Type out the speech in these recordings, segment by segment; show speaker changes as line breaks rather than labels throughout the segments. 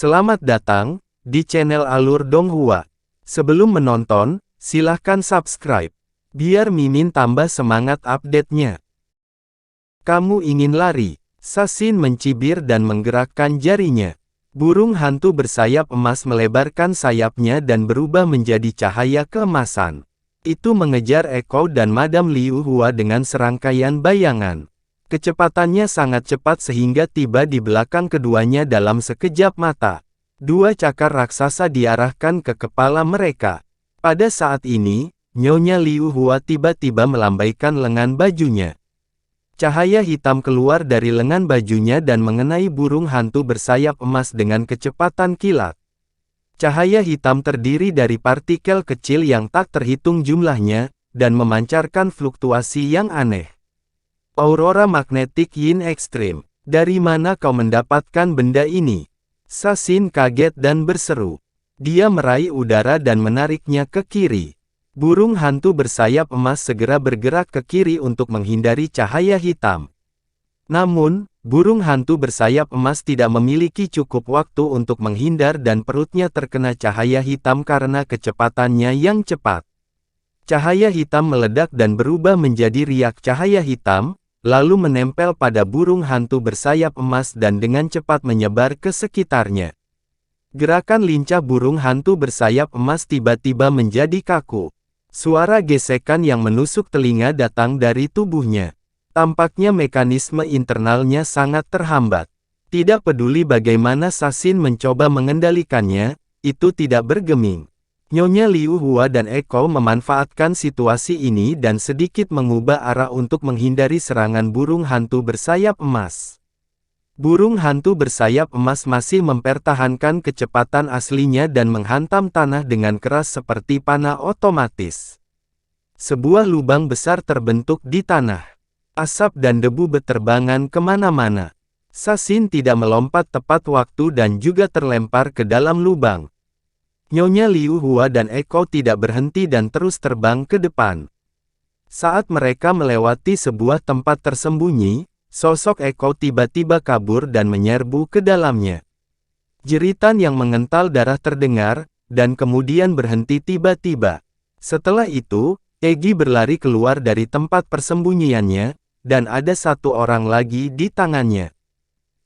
Selamat datang di channel Alur Donghua. Sebelum menonton, silahkan subscribe, biar Mimin tambah semangat update-nya. Kamu ingin lari? Sasin mencibir dan menggerakkan jarinya. Burung hantu bersayap emas melebarkan sayapnya dan berubah menjadi cahaya keemasan. Itu mengejar Echo dan Madam Liu Hua dengan serangkaian bayangan. Kecepatannya sangat cepat sehingga tiba di belakang keduanya dalam sekejap mata. Dua cakar raksasa diarahkan ke kepala mereka. Pada saat ini, Nyonya Liu Hua tiba-tiba melambaikan lengan bajunya. Cahaya hitam keluar dari lengan bajunya dan mengenai burung hantu bersayap emas dengan kecepatan kilat. Cahaya hitam terdiri dari partikel kecil yang tak terhitung jumlahnya, dan memancarkan fluktuasi yang aneh. Aurora magnetik Yin ekstrim. Dari mana kau mendapatkan benda ini? Sasin kaget dan berseru. Dia meraih udara dan menariknya ke kiri. Burung hantu bersayap emas segera bergerak ke kiri untuk menghindari cahaya hitam. Namun, burung hantu bersayap emas tidak memiliki cukup waktu untuk menghindar dan perutnya terkena cahaya hitam karena kecepatannya yang cepat. Cahaya hitam meledak dan berubah menjadi riak cahaya hitam, lalu menempel pada burung hantu bersayap emas dan dengan cepat menyebar ke sekitarnya. Gerakan lincah burung hantu bersayap emas tiba-tiba menjadi kaku. Suara gesekan yang menusuk telinga datang dari tubuhnya. Tampaknya mekanisme internalnya sangat terhambat. Tidak peduli bagaimana Sasin mencoba mengendalikannya, itu tidak bergeming. Nyonya Liu Hua dan Echo memanfaatkan situasi ini dan sedikit mengubah arah untuk menghindari serangan burung hantu bersayap emas. Burung hantu bersayap emas masih mempertahankan kecepatan aslinya dan menghantam tanah dengan keras seperti panah otomatis. Sebuah lubang besar terbentuk di tanah. Asap dan debu berterbangan kemana-mana. Sasin tidak melompat tepat waktu dan juga terlempar ke dalam lubang. Nyonya Liu Hua dan Echo tidak berhenti dan terus terbang ke depan. Saat mereka melewati sebuah tempat tersembunyi, sosok Echo tiba-tiba kabur dan menyerbu ke dalamnya. Jeritan yang mengental darah terdengar, dan kemudian berhenti tiba-tiba. Setelah itu, Egi berlari keluar dari tempat persembunyiannya, dan ada satu orang lagi di tangannya.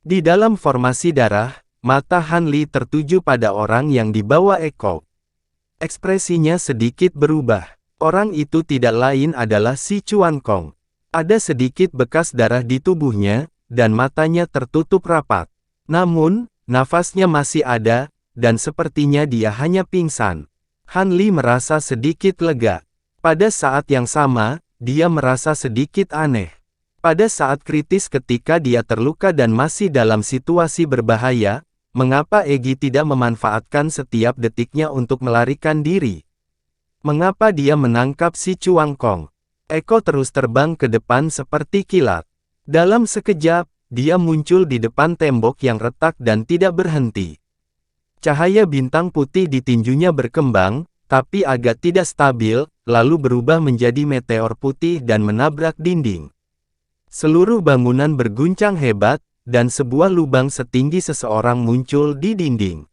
Di dalam formasi darah, mata Han Li tertuju pada orang yang dibawa Echo. Ekspresinya sedikit berubah. Orang itu tidak lain adalah si Chuan Kong. Ada sedikit bekas darah di tubuhnya, dan matanya tertutup rapat. Namun, nafasnya masih ada, dan sepertinya dia hanya pingsan. Han Li merasa sedikit lega. Pada saat yang sama, dia merasa sedikit aneh. Pada saat kritis ketika dia terluka dan masih dalam situasi berbahaya, mengapa Egi tidak memanfaatkan setiap detiknya untuk melarikan diri? Mengapa dia menangkap si Chuan Kong? Echo terus terbang ke depan seperti kilat. Dalam sekejap, dia muncul di depan tembok yang retak dan tidak berhenti. Cahaya bintang putih di tinjunya berkembang, tapi agak tidak stabil, lalu berubah menjadi meteor putih dan menabrak dinding. Seluruh bangunan berguncang hebat, dan sebuah lubang setinggi seseorang muncul di dinding.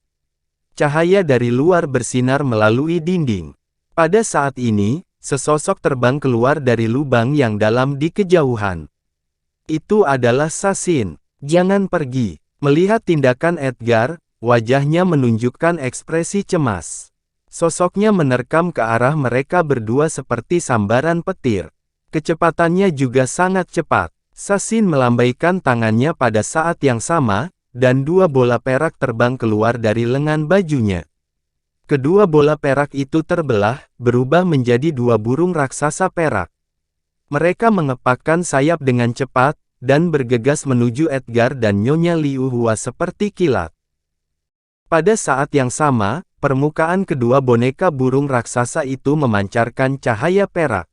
Cahaya dari luar bersinar melalui dinding. Pada saat ini, sesosok terbang keluar dari lubang yang dalam di kejauhan. Itu adalah Sasin. Jangan pergi. Melihat tindakan Edgar, wajahnya menunjukkan ekspresi cemas. Sosoknya menerkam ke arah mereka berdua seperti sambaran petir. Kecepatannya juga sangat cepat. Sasin melambaikan tangannya pada saat yang sama, dan dua bola perak terbang keluar dari lengan bajunya. Kedua bola perak itu terbelah, berubah menjadi dua burung raksasa perak. Mereka mengepakkan sayap dengan cepat, dan bergegas menuju Edgar dan Nyonya Liu Hua seperti kilat. Pada saat yang sama, permukaan kedua boneka burung raksasa itu memancarkan cahaya perak.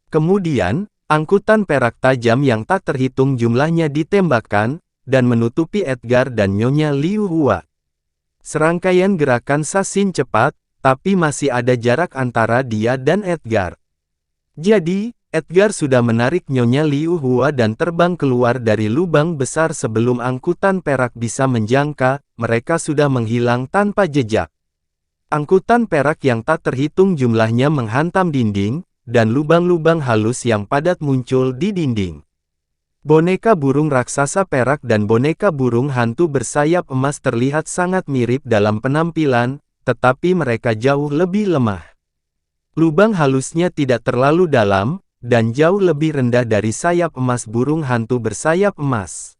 Kemudian, angkutan perak tajam yang tak terhitung jumlahnya ditembakkan, dan menutupi Edgar dan Nyonya Liu Hua. Serangkaian gerakan Sasin cepat, tapi masih ada jarak antara dia dan Edgar. Jadi, Edgar sudah menarik Nyonya Liu Hua dan terbang keluar dari lubang besar sebelum angkutan perak bisa menjangka, mereka sudah menghilang tanpa jejak. Angkutan perak yang tak terhitung jumlahnya menghantam dinding, dan lubang-lubang halus yang padat muncul di dinding. Boneka burung raksasa perak dan boneka burung hantu bersayap emas terlihat sangat mirip dalam penampilan, tetapi mereka jauh lebih lemah. Lubang halusnya tidak terlalu dalam, dan jauh lebih rendah dari sayap emas burung hantu bersayap emas.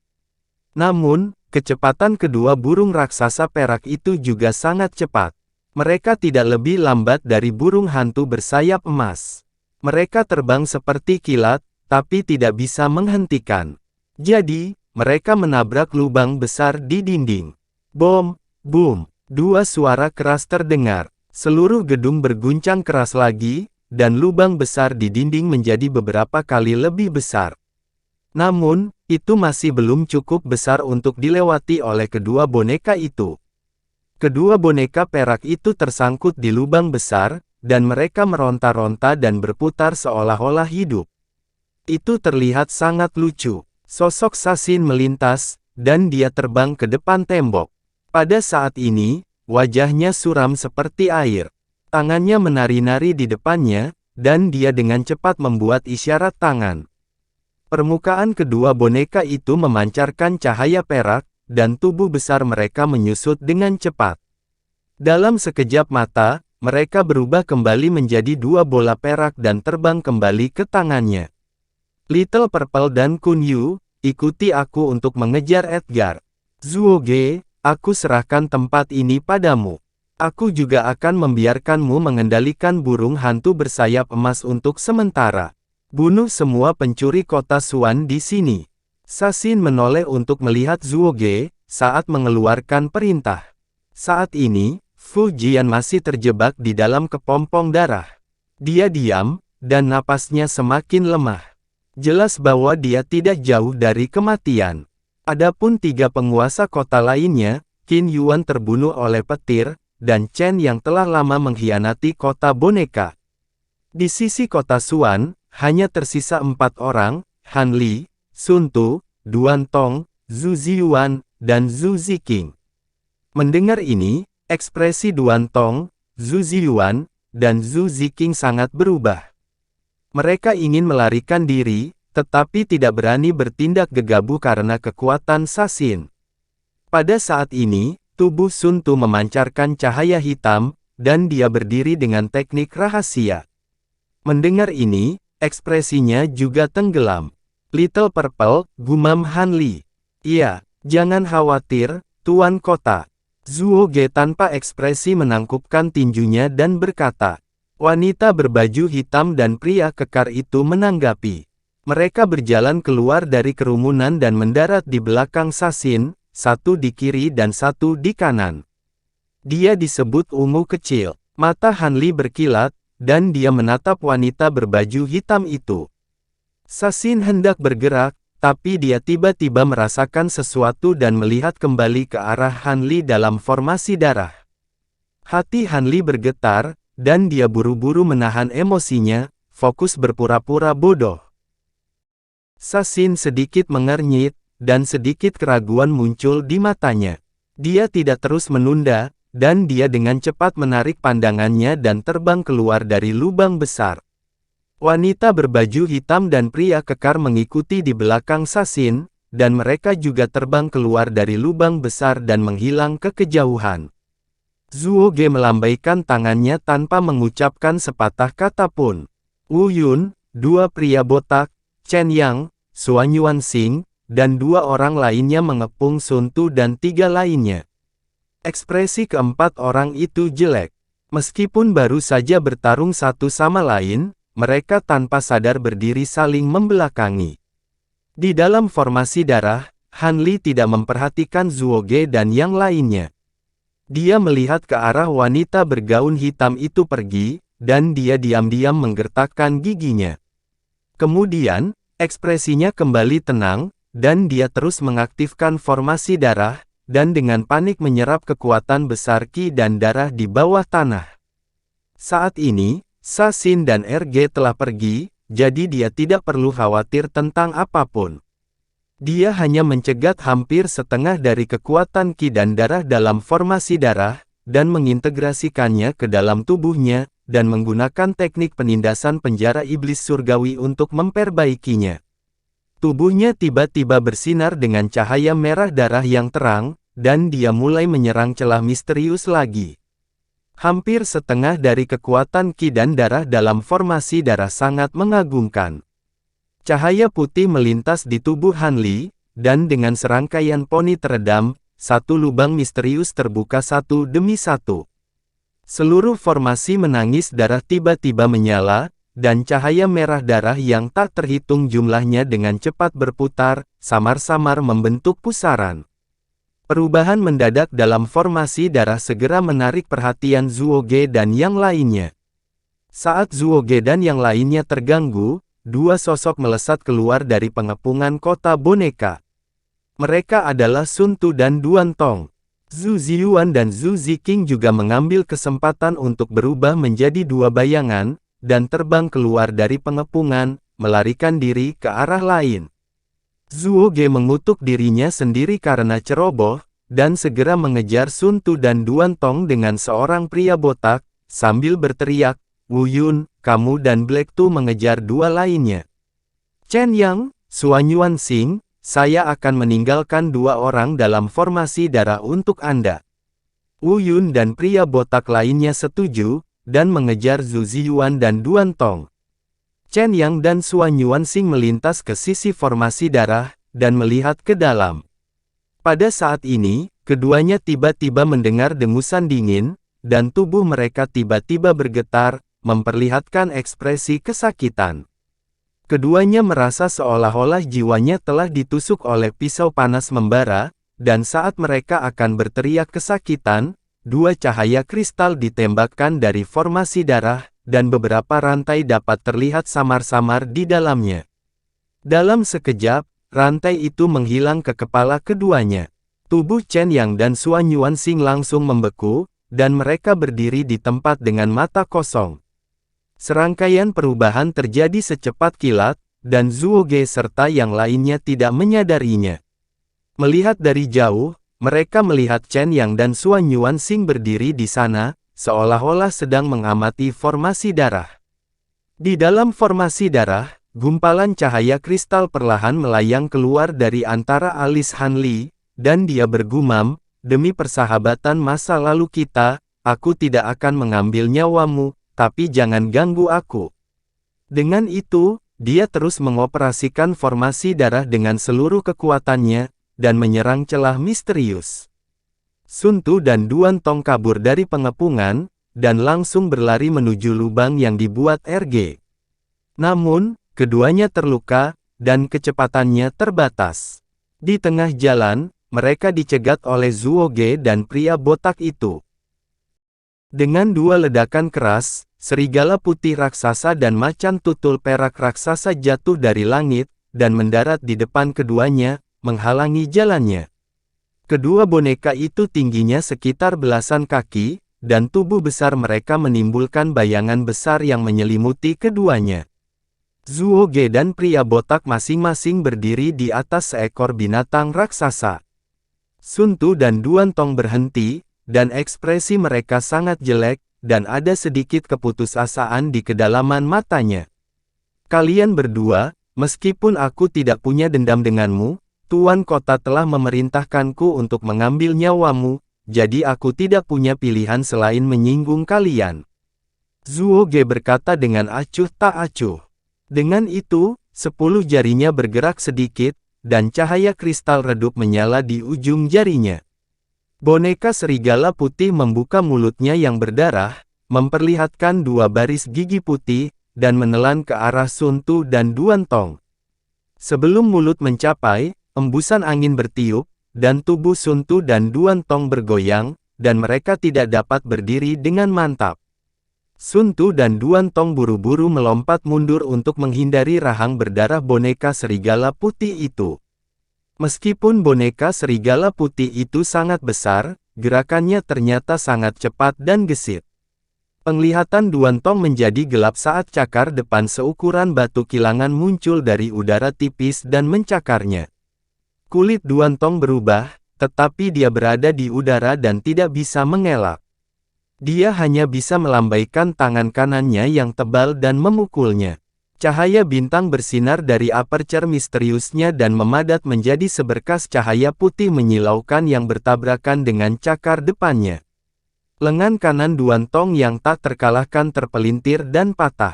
Namun, kecepatan kedua burung raksasa perak itu juga sangat cepat. Mereka tidak lebih lambat dari burung hantu bersayap emas. Mereka terbang seperti kilat, tapi tidak bisa menghentikan. Jadi, mereka menabrak lubang besar di dinding. Bom, boom, dua suara keras terdengar. Seluruh gedung berguncang keras lagi, dan lubang besar di dinding menjadi beberapa kali lebih besar. Namun, itu masih belum cukup besar untuk dilewati oleh kedua boneka itu. Kedua boneka perak itu tersangkut di lubang besar, dan mereka meronta-ronta dan berputar seolah-olah hidup. Itu terlihat sangat lucu. Sosok Sasin melintas, dan dia terbang ke depan tembok. Pada saat ini, wajahnya suram seperti air. Tangannya menari-nari di depannya, dan dia dengan cepat membuat isyarat tangan. Permukaan kedua boneka itu memancarkan cahaya perak, dan tubuh besar mereka menyusut dengan cepat. Dalam sekejap mata, mereka berubah kembali menjadi dua bola perak dan terbang kembali ke tangannya. Little Purple dan Kun Yu, ikuti aku untuk mengejar Edgar. Zuoge, aku serahkan tempat ini padamu. Aku juga akan membiarkanmu mengendalikan burung hantu bersayap emas untuk sementara. Bunuh semua pencuri kota Suan di sini. Sasin menoleh untuk melihat Zuoge, saat mengeluarkan perintah. Saat ini, Fu Jian masih terjebak di dalam kepompong darah. Dia diam, dan napasnya semakin lemah. Jelas bahwa dia tidak jauh dari kematian. Adapun tiga penguasa kota lainnya, Qin Yuan terbunuh oleh petir, dan Chen yang telah lama mengkhianati kota boneka. Di sisi kota Suan, hanya tersisa 4 orang, Han Li, Sun Tu, Duan Tong, Zhu Ziyuan, dan Zhu Ziqing. Mendengar ini, ekspresi Duan Tong, Zhu Ziyuan, dan Zhu Ziqing sangat berubah. Mereka ingin melarikan diri, tetapi tidak berani bertindak gegabah karena kekuatan Sasin. Pada saat ini, tubuh Sun Tu memancarkan cahaya hitam, dan dia berdiri dengan teknik rahasia. Mendengar ini, ekspresinya juga tenggelam. Little Purple, gumam Han Li. Iya, jangan khawatir, Tuan Kota. Zuoge tanpa ekspresi menangkupkan tinjunya dan berkata. Wanita berbaju hitam dan pria kekar itu menanggapi. Mereka berjalan keluar dari kerumunan dan mendarat di belakang Sasin, satu di kiri dan satu di kanan. Dia disebut ungu kecil. Mata Han Li berkilat, dan dia menatap wanita berbaju hitam itu. Sasin hendak bergerak, tapi dia tiba-tiba merasakan sesuatu dan melihat kembali ke arah Han Li dalam formasi darah. Hati Han Li bergetar, dan dia buru-buru menahan emosinya, fokus berpura-pura bodoh. Sasin sedikit mengernyit, dan sedikit keraguan muncul di matanya. Dia tidak terus menunda, dan dia dengan cepat menarik pandangannya dan terbang keluar dari lubang besar. Wanita berbaju hitam dan pria kekar mengikuti di belakang Sasin, dan mereka juga terbang keluar dari lubang besar dan menghilang ke kejauhan. Zuoge melambaikan tangannya tanpa mengucapkan sepatah kata pun. Wu Yun, dua pria botak, Chen Yang, Suan Yuan Xing, dan dua orang lainnya mengepung Sun Tu dan tiga lainnya. Ekspresi keempat orang itu jelek. Meskipun baru saja bertarung satu sama lain, mereka tanpa sadar berdiri saling membelakangi. Di dalam formasi darah, Han Li tidak memperhatikan Zuoge dan yang lainnya. Dia melihat ke arah wanita bergaun hitam itu pergi, dan dia diam-diam menggertakkan giginya. Kemudian, ekspresinya kembali tenang, dan dia terus mengaktifkan formasi darah, dan dengan panik menyerap kekuatan besar ki dan darah di bawah tanah. Saat ini, Sasin dan RG telah pergi, jadi dia tidak perlu khawatir tentang apapun. Dia hanya mencegat hampir setengah dari kekuatan ki dan darah dalam formasi darah, dan mengintegrasikannya ke dalam tubuhnya, dan menggunakan teknik penindasan penjara iblis surgawi untuk memperbaikinya. Tubuhnya tiba-tiba bersinar dengan cahaya merah darah yang terang, dan dia mulai menyerang celah misterius lagi. Hampir setengah dari kekuatan ki dan darah dalam formasi darah sangat mengagumkan. Cahaya putih melintas di tubuh Han Li, dan dengan serangkaian poni teredam, satu lubang misterius terbuka satu demi satu. Seluruh formasi menangis darah tiba-tiba menyala, dan cahaya merah darah yang tak terhitung jumlahnya dengan cepat berputar, samar-samar membentuk pusaran. Perubahan mendadak dalam formasi darah segera menarik perhatian Zuoge dan yang lainnya. Saat Zuoge dan yang lainnya terganggu, dua sosok melesat keluar dari pengepungan kota boneka. Mereka adalah Sun Tu dan Duan Tong. Zhu Ziyuan dan Zhu Ziqing juga mengambil kesempatan untuk berubah menjadi dua bayangan, dan terbang keluar dari pengepungan, melarikan diri ke arah lain. Zuoge mengutuk dirinya sendiri karena ceroboh, dan segera mengejar Sun Tu dan Duan Tong dengan seorang pria botak, sambil berteriak, "Wu Yun, kamu dan Black Tu mengejar dua lainnya. Chen Yang, Suan Yuan Xing, saya akan meninggalkan dua orang dalam formasi darah untuk Anda." Wu Yun dan pria botak lainnya setuju, dan mengejar Zhu Ziyuan dan Duan Tong. Chen Yang dan Suan Yuan Xing melintas ke sisi formasi darah, dan melihat ke dalam. Pada saat ini, keduanya tiba-tiba mendengar dengusan dingin, dan tubuh mereka tiba-tiba bergetar, memperlihatkan ekspresi kesakitan. Keduanya merasa seolah-olah jiwanya telah ditusuk oleh pisau panas membara, dan saat mereka akan berteriak kesakitan, dua cahaya kristal ditembakkan dari formasi darah, dan beberapa rantai dapat terlihat samar-samar di dalamnya. Dalam sekejap, rantai itu menghilang ke kepala keduanya. Tubuh Chen Yang dan Suan Yuan Xing langsung membeku, dan mereka berdiri di tempat dengan mata kosong. Serangkaian perubahan terjadi secepat kilat, dan Zuoge serta yang lainnya tidak menyadarinya. Melihat dari jauh, mereka melihat Chen Yang dan Suan Yuan Xing berdiri di sana, seolah-olah sedang mengamati formasi darah. Di dalam formasi darah, gumpalan cahaya kristal perlahan melayang keluar dari antara alis Han Li, dan dia bergumam, "Demi persahabatan masa lalu kita, aku tidak akan mengambil nyawamu, tapi jangan ganggu aku." Dengan itu, dia terus mengoperasikan formasi darah dengan seluruh kekuatannya, dan menyerang celah misterius. Sun Tu dan Duan Tong kabur dari pengepungan, dan langsung berlari menuju lubang yang dibuat RG. Namun, keduanya terluka, dan kecepatannya terbatas. Di tengah jalan, mereka dicegat oleh Zuoge dan pria botak itu. Dengan dua ledakan keras, serigala putih raksasa dan macan tutul perak raksasa jatuh dari langit, dan mendarat di depan keduanya, menghalangi jalannya. Kedua boneka itu tingginya sekitar belasan kaki, dan tubuh besar mereka menimbulkan bayangan besar yang menyelimuti keduanya. Zuoge dan pria botak masing-masing berdiri di atas seekor binatang raksasa. Sun Tu dan Duan Tong berhenti, dan ekspresi mereka sangat jelek, dan ada sedikit keputusasaan di kedalaman matanya. "Kalian berdua, meskipun aku tidak punya dendam denganmu, Tuan Kota telah memerintahkanku untuk mengambil nyawamu, jadi aku tidak punya pilihan selain menyinggung kalian." Zuoge berkata dengan acuh tak acuh. Dengan itu, 10 jarinya bergerak sedikit, dan cahaya kristal redup menyala di ujung jarinya. Boneka serigala putih membuka mulutnya yang berdarah, memperlihatkan dua baris gigi putih, dan menelan ke arah Sun Tu dan Duan Tong. Sebelum mulut mencapai, embusan angin bertiup, dan tubuh Sun Tu dan Duan Tong bergoyang, dan mereka tidak dapat berdiri dengan mantap. Sun Tu dan Duan Tong buru-buru melompat mundur untuk menghindari rahang berdarah boneka serigala putih itu. Meskipun boneka serigala putih itu sangat besar, gerakannya ternyata sangat cepat dan gesit. Penglihatan Duantong menjadi gelap saat cakar depan seukuran batu kilangan muncul dari udara tipis dan mencakarnya. Kulit Duantong berubah, tetapi dia berada di udara dan tidak bisa mengelak. Dia hanya bisa melambaikan tangan kanannya yang tebal dan memukulnya. Cahaya bintang bersinar dari aperture misteriusnya dan memadat menjadi seberkas cahaya putih menyilaukan yang bertabrakan dengan cakar depannya. Lengan kanan Duantong yang tak terkalahkan terpelintir dan patah.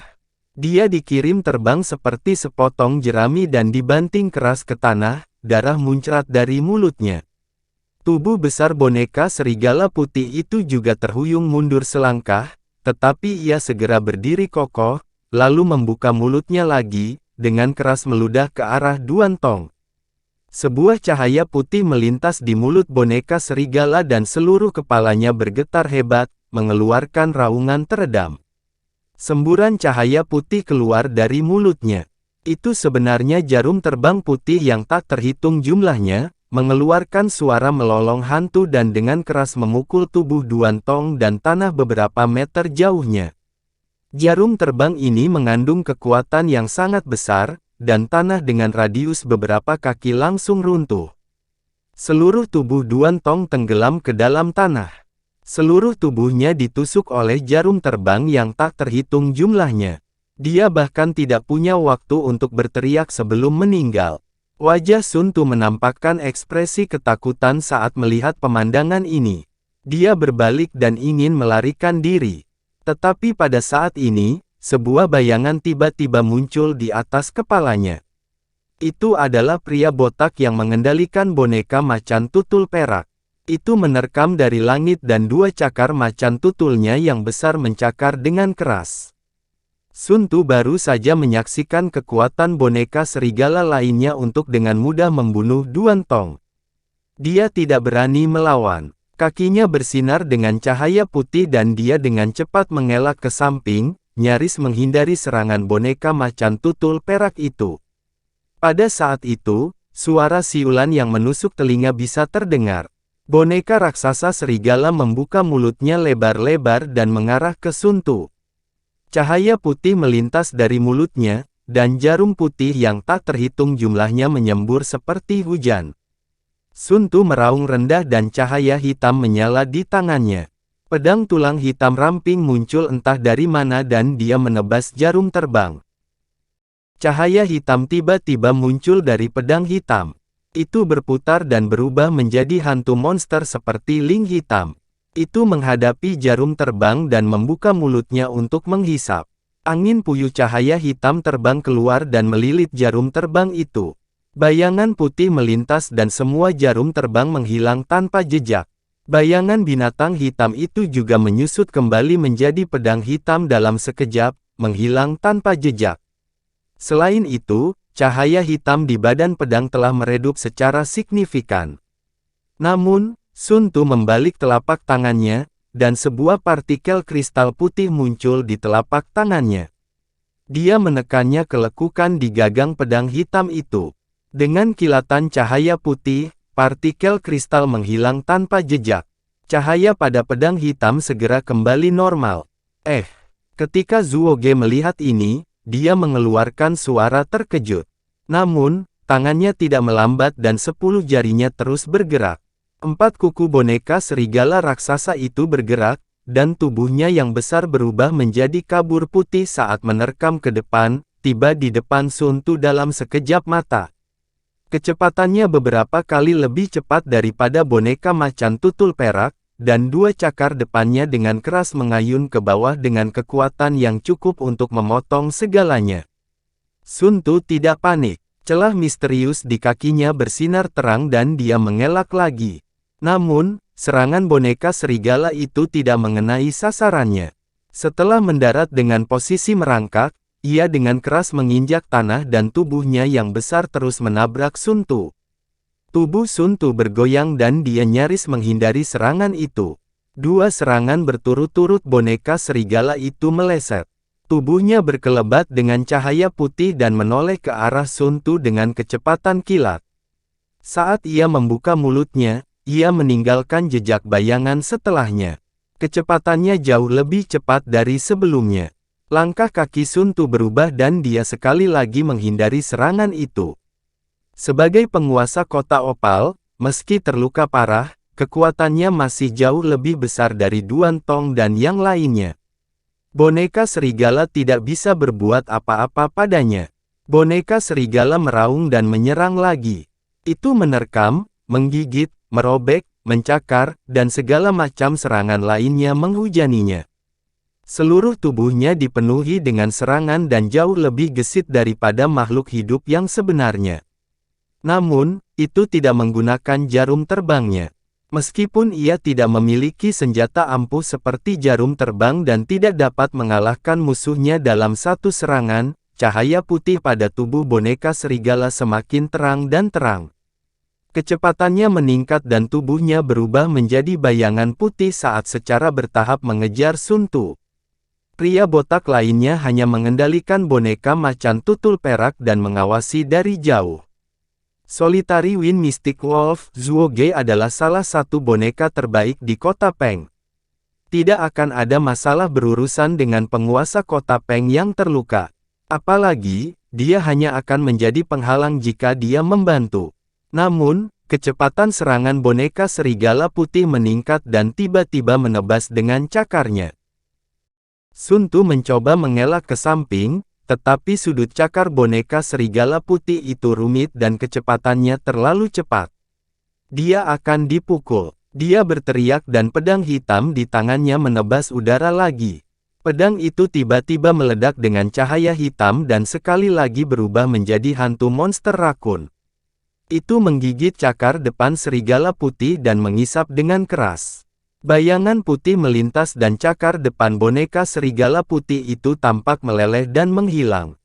Dia dikirim terbang seperti sepotong jerami dan dibanting keras ke tanah, darah muncrat dari mulutnya. Tubuh besar boneka serigala putih itu juga terhuyung mundur selangkah, tetapi ia segera berdiri kokoh, lalu membuka mulutnya lagi, dengan keras meludah ke arah Duantong. Sebuah cahaya putih melintas di mulut boneka serigala dan seluruh kepalanya bergetar hebat, mengeluarkan raungan teredam. Semburan cahaya putih keluar dari mulutnya. Itu sebenarnya jarum terbang putih yang tak terhitung jumlahnya, mengeluarkan suara melolong hantu dan dengan keras memukul tubuh Duantong dan tanah beberapa meter jauhnya. Jarum terbang ini mengandung kekuatan yang sangat besar, dan tanah dengan radius beberapa kaki langsung runtuh. Seluruh tubuh Duantong tenggelam ke dalam tanah. Seluruh tubuhnya ditusuk oleh jarum terbang yang tak terhitung jumlahnya. Dia bahkan tidak punya waktu untuk berteriak sebelum meninggal. Wajah Sun Tu menampakkan ekspresi ketakutan saat melihat pemandangan ini. Dia berbalik dan ingin melarikan diri. Tetapi pada saat ini, sebuah bayangan tiba-tiba muncul di atas kepalanya. Itu adalah pria botak yang mengendalikan boneka macan tutul perak. Itu menerkam dari langit dan dua cakar macan tutulnya yang besar mencakar dengan keras. Sun Tu baru saja menyaksikan kekuatan boneka serigala lainnya untuk dengan mudah membunuh Duantong. Dia tidak berani melawan. Kakinya bersinar dengan cahaya putih dan dia dengan cepat mengelak ke samping, nyaris menghindari serangan boneka macan tutul perak itu. Pada saat itu, suara siulan yang menusuk telinga bisa terdengar. Boneka raksasa serigala membuka mulutnya lebar-lebar dan mengarah ke Sun Tu. Cahaya putih melintas dari mulutnya, dan jarum putih yang tak terhitung jumlahnya menyembur seperti hujan. Sun Tu meraung rendah dan cahaya hitam menyala di tangannya. Pedang tulang hitam ramping muncul entah dari mana dan dia menebas jarum terbang. Cahaya hitam tiba-tiba muncul dari pedang hitam. Itu berputar dan berubah menjadi hantu monster seperti Ling hitam. Itu menghadapi jarum terbang dan membuka mulutnya untuk menghisap. Angin puyuh cahaya hitam terbang keluar dan melilit jarum terbang itu. Bayangan putih melintas dan semua jarum terbang menghilang tanpa jejak. Bayangan binatang hitam itu juga menyusut kembali menjadi pedang hitam dalam sekejap, menghilang tanpa jejak. Selain itu, cahaya hitam di badan pedang telah meredup secara signifikan. Namun, Sun Tu membalik telapak tangannya, dan sebuah partikel kristal putih muncul di telapak tangannya. Dia menekannya ke lekukan di gagang pedang hitam itu. Dengan kilatan cahaya putih, partikel kristal menghilang tanpa jejak. Cahaya pada pedang hitam segera kembali normal. Ketika Zuo Ge melihat ini, dia mengeluarkan suara terkejut. Namun, tangannya tidak melambat dan 10 jarinya terus bergerak. 4 kuku boneka serigala raksasa itu bergerak, dan tubuhnya yang besar berubah menjadi kabur putih saat menerkam ke depan, tiba di depan Sun Tu dalam sekejap mata. Kecepatannya beberapa kali lebih cepat daripada boneka macan tutul perak, dan dua cakar depannya dengan keras mengayun ke bawah dengan kekuatan yang cukup untuk memotong segalanya. Sun Tu tidak panik. Celah misterius di kakinya bersinar terang dan dia mengelak lagi. Namun, serangan boneka serigala itu tidak mengenai sasarannya. Setelah mendarat dengan posisi merangkak, ia dengan keras menginjak tanah dan tubuhnya yang besar terus menabrak Sun Tu. Tubuh Sun Tu bergoyang dan dia nyaris menghindari serangan itu. Dua serangan berturut-turut boneka serigala itu meleset. Tubuhnya berkelebat dengan cahaya putih dan menoleh ke arah Sun Tu dengan kecepatan kilat. Saat ia membuka mulutnya, ia meninggalkan jejak bayangan setelahnya. Kecepatannya jauh lebih cepat dari sebelumnya. Langkah kaki Sun Tu berubah dan dia sekali lagi menghindari serangan itu. Sebagai penguasa kota Opal, meski terluka parah, kekuatannya masih jauh lebih besar dari Duan Tong dan yang lainnya. Boneka serigala tidak bisa berbuat apa-apa padanya. Boneka serigala meraung dan menyerang lagi. Itu menerkam, menggigit, merobek, mencakar, dan segala macam serangan lainnya menghujaninya. Seluruh tubuhnya dipenuhi dengan serangan dan jauh lebih gesit daripada makhluk hidup yang sebenarnya. Namun, itu tidak menggunakan jarum terbangnya. Meskipun ia tidak memiliki senjata ampuh seperti jarum terbang dan tidak dapat mengalahkan musuhnya dalam satu serangan, cahaya putih pada tubuh boneka serigala semakin terang dan terang. Kecepatannya meningkat dan tubuhnya berubah menjadi bayangan putih saat secara bertahap mengejar Sun Tu. Pria botak lainnya hanya mengendalikan boneka macan tutul perak dan mengawasi dari jauh. Solitary Wind Mystic Wolf Zuoge adalah salah satu boneka terbaik di kota Peng. Tidak akan ada masalah berurusan dengan penguasa kota Peng yang terluka. Apalagi, dia hanya akan menjadi penghalang jika dia membantu. Namun, kecepatan serangan boneka serigala putih meningkat dan tiba-tiba menebas dengan cakarnya. Sun Tu mencoba mengelak ke samping, tetapi sudut cakar boneka serigala putih itu rumit dan kecepatannya terlalu cepat. Dia akan dipukul. Dia berteriak dan pedang hitam di tangannya menebas udara lagi. Pedang itu tiba-tiba meledak dengan cahaya hitam dan sekali lagi berubah menjadi hantu monster rakun. Itu menggigit cakar depan serigala putih dan mengisap dengan keras. Bayangan putih melintas dan cakar depan boneka serigala putih itu tampak meleleh dan menghilang.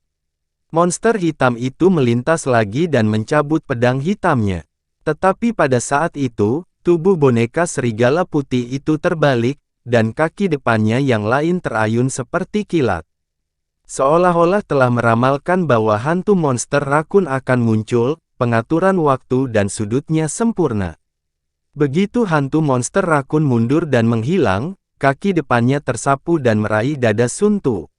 Monster hitam itu melintas lagi dan mencabut pedang hitamnya. Tetapi pada saat itu, tubuh boneka serigala putih itu terbalik, dan kaki depannya yang lain terayun seperti kilat. Seolah-olah telah meramalkan bahwa hantu monster rakun akan muncul, pengaturan waktu dan sudutnya sempurna. Begitu hantu monster rakun mundur dan menghilang, kaki depannya tersapu dan meraih dada Sun Tu.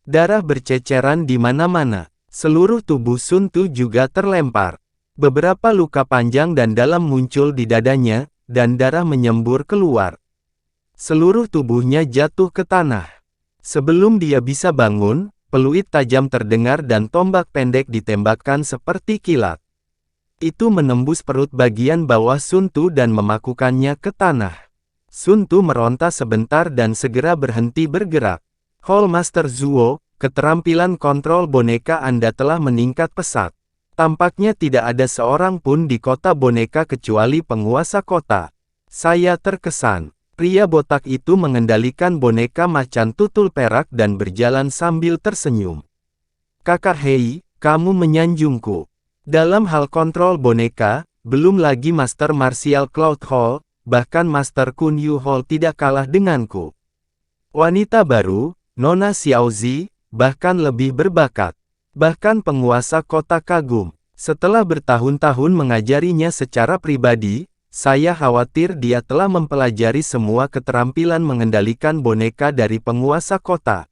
Darah berceceran di mana-mana. Seluruh tubuh Sun Tu juga terlempar. Beberapa luka panjang dan dalam muncul di dadanya, dan darah menyembur keluar. Seluruh tubuhnya jatuh ke tanah. Sebelum dia bisa bangun, peluit tajam terdengar dan tombak pendek ditembakkan seperti kilat. Itu menembus perut bagian bawah Sun Tu dan memakukannya ke tanah. Sun Tu meronta sebentar dan segera berhenti bergerak. Hall Master Zuo, keterampilan kontrol boneka Anda telah meningkat pesat. Tampaknya tidak ada seorang pun di kota boneka kecuali penguasa kota. Saya terkesan. Pria botak itu mengendalikan boneka macan tutul perak dan berjalan sambil tersenyum. Kakak Hei, kamu menyanjungku. Dalam hal kontrol boneka, belum lagi Master Martial Cloud Hall, bahkan Master Kun Yu Hall tidak kalah denganku. Wanita baru, Nona Xiaozi, bahkan lebih berbakat. Bahkan penguasa kota kagum. Setelah bertahun-tahun mengajarinya secara pribadi, saya khawatir dia telah mempelajari semua keterampilan mengendalikan boneka dari penguasa kota.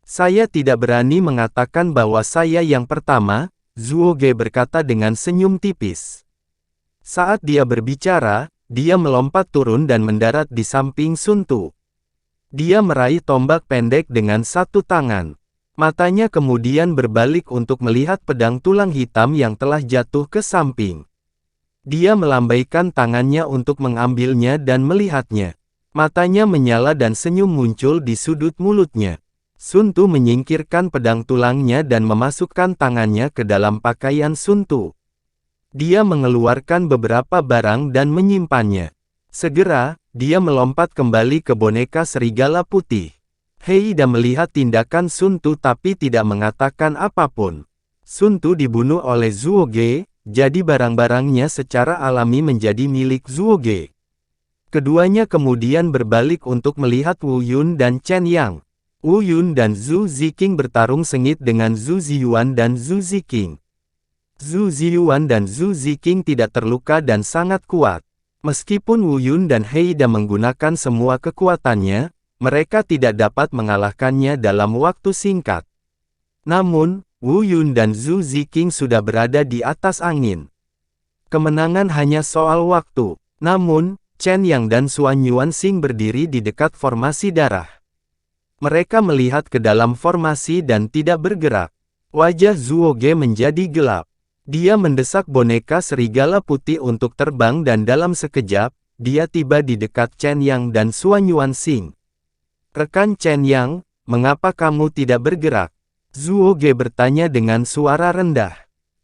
Saya tidak berani mengatakan bahwa saya yang pertama, Zuoge berkata dengan senyum tipis. Saat dia berbicara, dia melompat turun dan mendarat di samping Sun Tu. Dia meraih tombak pendek dengan satu tangan. Matanya kemudian berbalik untuk melihat pedang tulang hitam yang telah jatuh ke samping. Dia melambaikan tangannya untuk mengambilnya dan melihatnya. Matanya menyala dan senyum muncul di sudut mulutnya. Sun Tu menyingkirkan pedang tulangnya dan memasukkan tangannya ke dalam pakaian Sun Tu. Dia mengeluarkan beberapa barang dan menyimpannya. Segera, dia melompat kembali ke boneka serigala putih. Heida melihat tindakan Sun Tu tapi tidak mengatakan apapun. Sun Tu dibunuh oleh Zuoge, jadi barang-barangnya secara alami menjadi milik Zuoge. Keduanya kemudian berbalik untuk melihat Wu Yun dan Chen Yang. Wu Yun dan Zhu Ziqing bertarung sengit dengan Zhu Ziyuan dan Zhu Ziqing. Zhu Ziyuan dan Zhu Ziqing tidak terluka dan sangat kuat. Meskipun Wu Yun dan Heida menggunakan semua kekuatannya, mereka tidak dapat mengalahkannya dalam waktu singkat. Namun, Wu Yun dan Zhu Ziqing sudah berada di atas angin. Kemenangan hanya soal waktu. Namun, Chen Yang dan Xuan Yuanxing berdiri di dekat formasi darah. Mereka melihat ke dalam formasi dan tidak bergerak. Wajah Zhuo Ge menjadi gelap. Dia mendesak boneka serigala putih untuk terbang dan dalam sekejap, dia tiba di dekat Chen Yang dan Xuan Yuanxing. "Rekan Chen Yang, mengapa kamu tidak bergerak?" Zhuo Ge bertanya dengan suara rendah.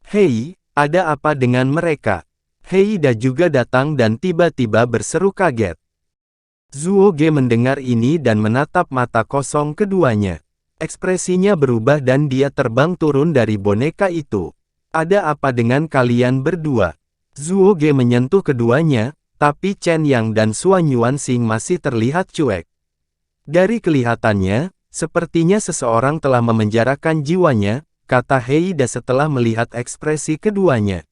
"Hei, ada apa dengan mereka?" Heida juga datang dan tiba-tiba berseru kaget. Zhuo Ge mendengar ini dan menatap mata kosong keduanya. Ekspresinya berubah dan dia terbang turun dari boneka itu. "Ada apa dengan kalian berdua?" Zhuo Ge menyentuh keduanya, tapi Chen Yang dan Xuan Yuanxing masih terlihat cuek. Dari kelihatannya, sepertinya seseorang telah memenjarakan jiwanya, kata Heida setelah melihat ekspresi keduanya.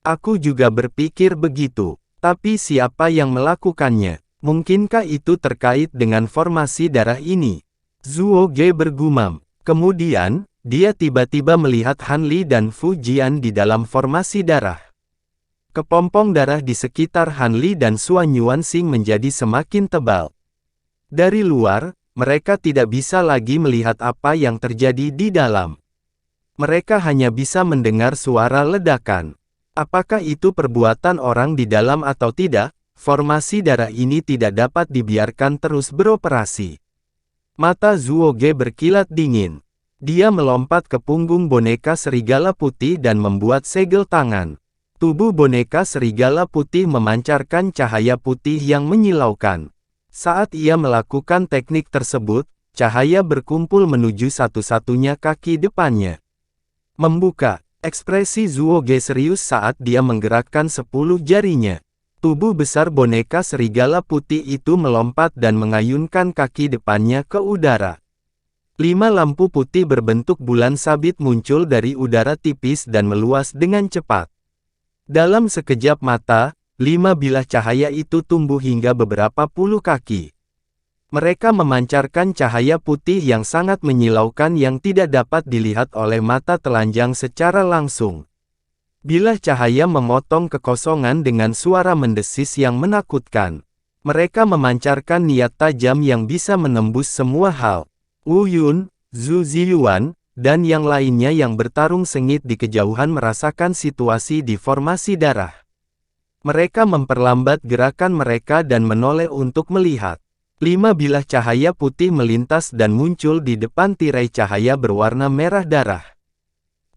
"Aku juga berpikir begitu. Tapi siapa yang melakukannya? Mungkinkah itu terkait dengan formasi darah ini?" Zhuo Ge bergumam. Kemudian, dia tiba-tiba melihat Han Li dan Fu Jian di dalam formasi darah. Kepompong darah di sekitar Han Li dan Xuan Yuanxing menjadi semakin tebal. Dari luar, mereka tidak bisa lagi melihat apa yang terjadi di dalam. Mereka hanya bisa mendengar suara ledakan. Apakah itu perbuatan orang di dalam atau tidak, formasi darah ini tidak dapat dibiarkan terus beroperasi. Mata Zhuo Ge berkilat dingin. Dia melompat ke punggung boneka serigala putih dan membuat segel tangan. Tubuh boneka serigala putih memancarkan cahaya putih yang menyilaukan. Saat ia melakukan teknik tersebut, cahaya berkumpul menuju satu-satunya kaki depannya. Membuka. Ekspresi Zhuo Ge serius saat dia menggerakkan 10 jarinya. Tubuh besar boneka serigala putih itu melompat dan mengayunkan kaki depannya ke udara. 5 lampu putih berbentuk bulan sabit muncul dari udara tipis dan meluas dengan cepat. Dalam sekejap mata, 5 bilah cahaya itu tumbuh hingga beberapa puluh kaki. Mereka memancarkan cahaya putih yang sangat menyilaukan yang tidak dapat dilihat oleh mata telanjang secara langsung. Bilah cahaya memotong kekosongan dengan suara mendesis yang menakutkan. Mereka memancarkan niat tajam yang bisa menembus semua hal. Wu Yun, Zhu Ziyuan, dan yang lainnya yang bertarung sengit di kejauhan merasakan situasi di formasi darah. Mereka memperlambat gerakan mereka dan menoleh untuk melihat. 5 bilah cahaya putih melintas dan muncul di depan tirai cahaya berwarna merah darah.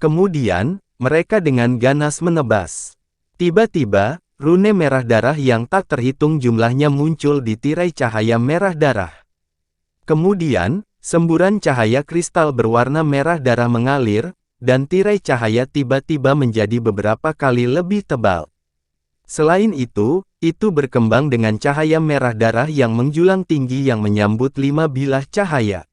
Kemudian, mereka dengan ganas menebas. Tiba-tiba, rune merah darah yang tak terhitung jumlahnya muncul di tirai cahaya merah darah. Kemudian, semburan cahaya kristal berwarna merah darah mengalir, dan tirai cahaya tiba-tiba menjadi beberapa kali lebih tebal. Selain itu berkembang dengan cahaya merah darah yang menjulang tinggi yang menyambut 5 bilah cahaya.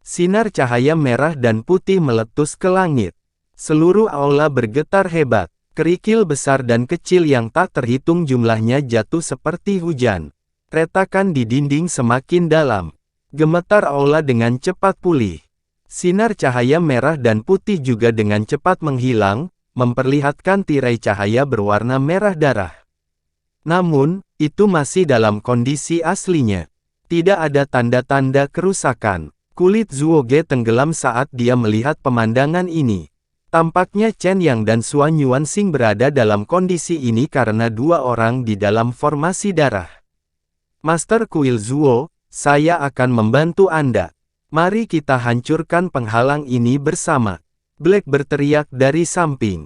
Sinar cahaya merah dan putih meletus ke langit. Seluruh aula bergetar hebat. Kerikil besar dan kecil yang tak terhitung jumlahnya jatuh seperti hujan. Retakan di dinding semakin dalam. Gemetar aula dengan cepat pulih. Sinar cahaya merah dan putih juga dengan cepat menghilang, memperlihatkan tirai cahaya berwarna merah darah. Namun, itu masih dalam kondisi aslinya. Tidak ada tanda-tanda kerusakan. Kulit Zhuo Ge tenggelam saat dia melihat pemandangan ini. Tampaknya Chen Yang dan Xuan Yuanxing berada dalam kondisi ini karena 2 orang di dalam formasi darah. "Master Kuil Zhuo, saya akan membantu Anda. Mari kita hancurkan penghalang ini bersama," Black berteriak dari samping.